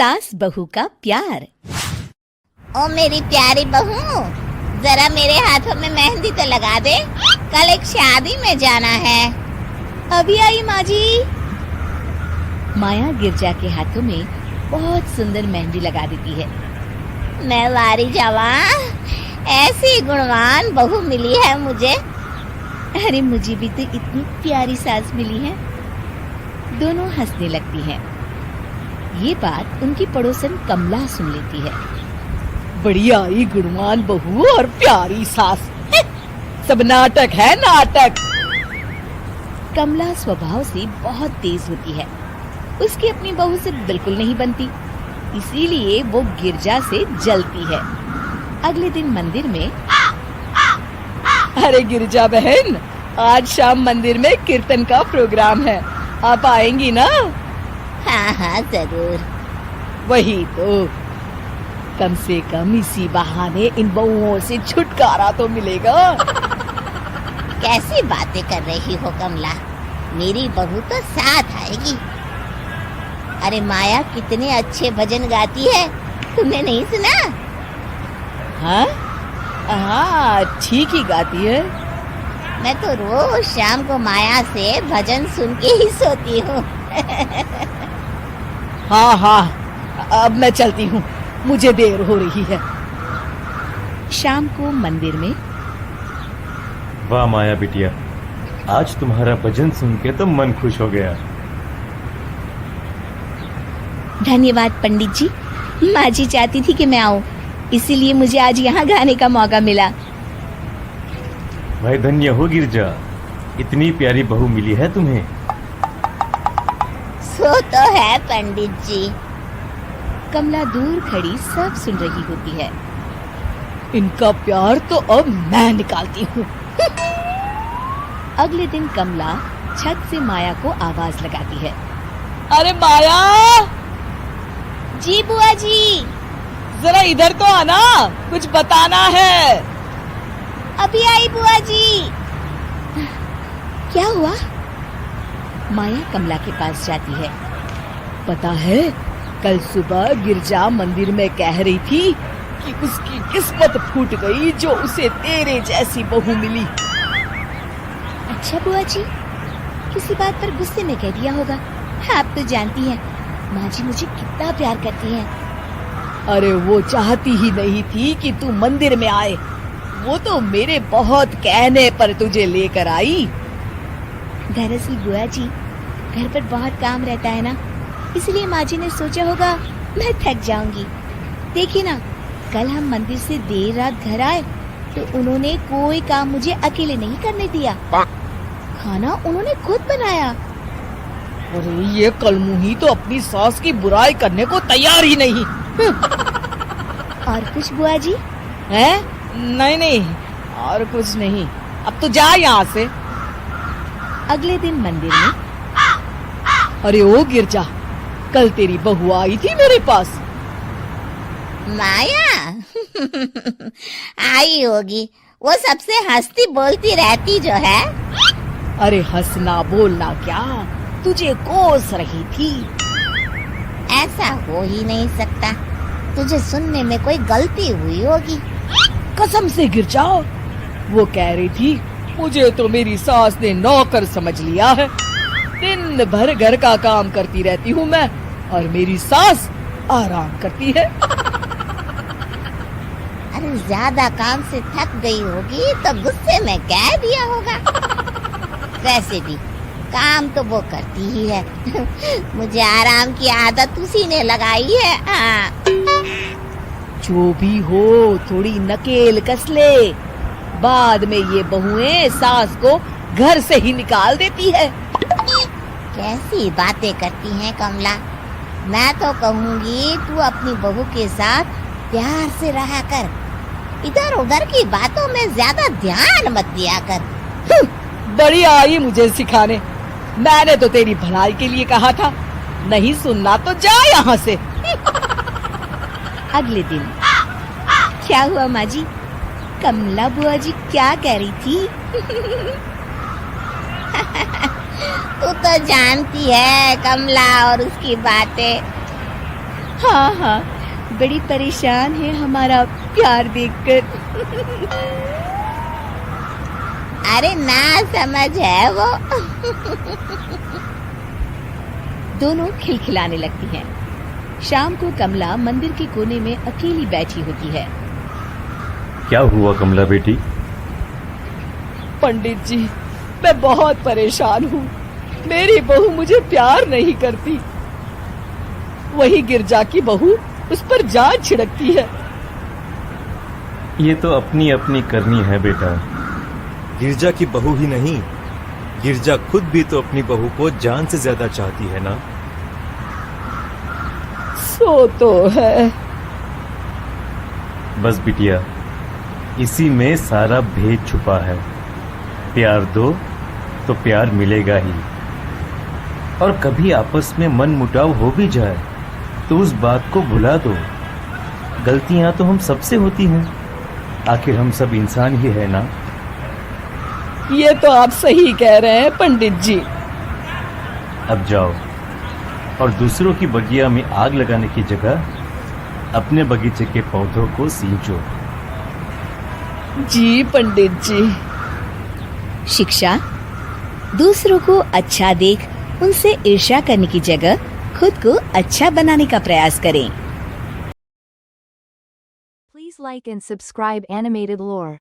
सास बहू का प्यार। ओ मेरी प्यारी बहू, जरा मेरे हाथों में मेहंदी तो लगा दे, कल एक शादी में जाना है। अभी आई माँ जी। माया गिरजा के हाथों में बहुत सुंदर मेहंदी लगा देती है। मैं वारी जावा, ऐसी गुणवान बहू मिली है मुझे। अरे मुझे भी तो इतनी प्यारी सास मिली है। दोनों हंसने लगती हैं। ये बात उनकी पड़ोसन कमला सुन लेती है। बढ़िया ही गुणवान बहू और प्यारी सास, सब नाटक है नाटक। कमला स्वभाव से बहुत तेज होती है। उसकी अपनी बहू से बिल्कुल नहीं बनती, इसीलिए वो गिरजा से जलती है। अगले दिन मंदिर में, अरे गिरजा बहन, आज शाम मंदिर में कीर्तन का प्रोग्राम है, आप आएंगी ना? हाँ हाँ जरूर। वही तो, कम से कम इसी बहाने इन बहुओं से छुटकारा तो मिलेगा। कैसी बातें कर रही हो कमला, मेरी बहू तो साथ आएगी। अरे माया कितने अच्छे भजन गाती है, तुमने नहीं सुना? हाँ हाँ, ठीक ही गाती है। मैं तो रोज शाम को माया से भजन सुन के ही सोती हूँ। हाँ हाँ, अब मैं चलती हूँ, मुझे देर हो रही है। शाम को मंदिर में, वाह माया बिटिया, आज तुम्हारा भजन सुन के तो मन खुश हो गया। धन्यवाद पंडित जी। माँ जी चाहती थी कि मैं आऊँ, इसीलिए मुझे आज यहाँ गाने का मौका मिला। भाई धन्य हो गिरजा, इतनी प्यारी बहू मिली है तुम्हें। सो तो है पंडित जी। कमला दूर खड़ी सब सुन रही होती है। इनका प्यार तो अब मैं निकालती हूँ। अगले दिन कमला छत से माया को आवाज लगाती है। अरे माया, जी बुआ जी। जरा इधर तो आना, कुछ बताना है। अभी आई बुआ जी। क्या हुआ? माया कमला के पास जाती है। पता है, कल सुबह गिरजा मंदिर में कह रही थी कि उसकी किस्मत फूट गई जो उसे तेरे जैसी बहू मिली। अच्छा बुआ जी, किसी बात पर गुस्से में कह दिया होगा। आप तो जानती हैं माँ जी मुझे कितना प्यार करती हैं। अरे वो चाहती ही नहीं थी कि तू मंदिर में आए, वो तो मेरे बहुत कहने पर तुझे लेकर आई। दरअसल बुआ जी, घर पर बहुत काम रहता है ना, इसलिए माँ जी ने सोचा होगा मैं थक जाऊंगी। देखिए ना, कल हम मंदिर से देर रात घर आए तो उन्होंने कोई काम मुझे अकेले नहीं करने दिया। खाना उन्होंने खुद बनाया। अरे ये कलमुही तो अपनी सास की बुराई करने को तैयार ही नहीं। और कुछ बुआ जी? है? नहीं नहीं, और कुछ नहीं, अब तो जा यहाँ से। अगले दिन मंदिर में, अरे ओ गिरजा, कल तेरी बहू आई थी मेरे पास। माया आई होगी, वो सबसे हंसती बोलती रहती जो है। अरे हंसना बोलना क्या, तुझे कोस रही थी। ऐसा हो ही नहीं सकता, तुझे सुनने में कोई गलती हुई होगी। कसम से गिरजा, वो कह रही थी मुझे तो मेरी सास ने नौकर समझ लिया है। दिन भर घर का काम करती रहती हूँ मैं, और मेरी सास आराम करती है। अरे ज्यादा काम से थक गई होगी तो गुस्से में कह दिया होगा। वैसे भी काम तो वो करती ही है। मुझे आराम की आदत उसी ने लगाई है। हाँ। जो भी हो, थोड़ी नकेल कस ले, बाद में ये बहुएं सास को घर से ही निकाल देती है। कैसी बातें करती हैं कमला। मैं तो कहूँगी तू अपनी बहू के साथ प्यार से रहा कर, इधर उधर की बातों में ज्यादा ध्यान मत दिया कर। बड़ी आई मुझे सिखाने, मैंने तो तेरी भलाई के लिए कहा था, नहीं सुनना तो जा यहाँ से। अगले दिन, क्या हुआ माँ जी? कमला बुआ जी क्या कह रही थी? तू तो जानती है कमला और उसकी बातें। हाँ हाँ, बड़ी परेशान है हमारा प्यार देखकर। अरे ना समझ है वो। दोनों खिलखिलाने लगती हैं। शाम को कमला मंदिर के कोने में अकेली बैठी होती है। क्या हुआ कमला बेटी? पंडित जी, मैं बहुत परेशान हूँ। मेरी बहू मुझे प्यार नहीं करती। वही गिरजा की बहू उस पर जान छिड़कती है। ये तो अपनी अपनी करनी है बेटा। गिरजा की बहू ही नहीं, गिरजा खुद भी तो अपनी बहू को जान से ज्यादा चाहती है ना। सो तो है। बस बिटिया, इसी में सारा भेद छुपा है। प्यार दो तो प्यार मिलेगा ही। और कभी आपस में मन मुटाव हो भी जाए तो उस बात को भुला दो। गलतियां तो हम सबसे होती हैं, आखिर हम सब इंसान ही है ना। ये तो आप सही कह रहे हैं पंडित जी। अब जाओ और दूसरों की बगिया में आग लगाने की जगह अपने बगीचे के पौधों को सींचो। जी पंडित जी। शिक्षा, दूसरों को अच्छा देख उनसे ईर्ष्या करने की जगह खुद को अच्छा बनाने का प्रयास करें। Please like and subscribe Animated Lore.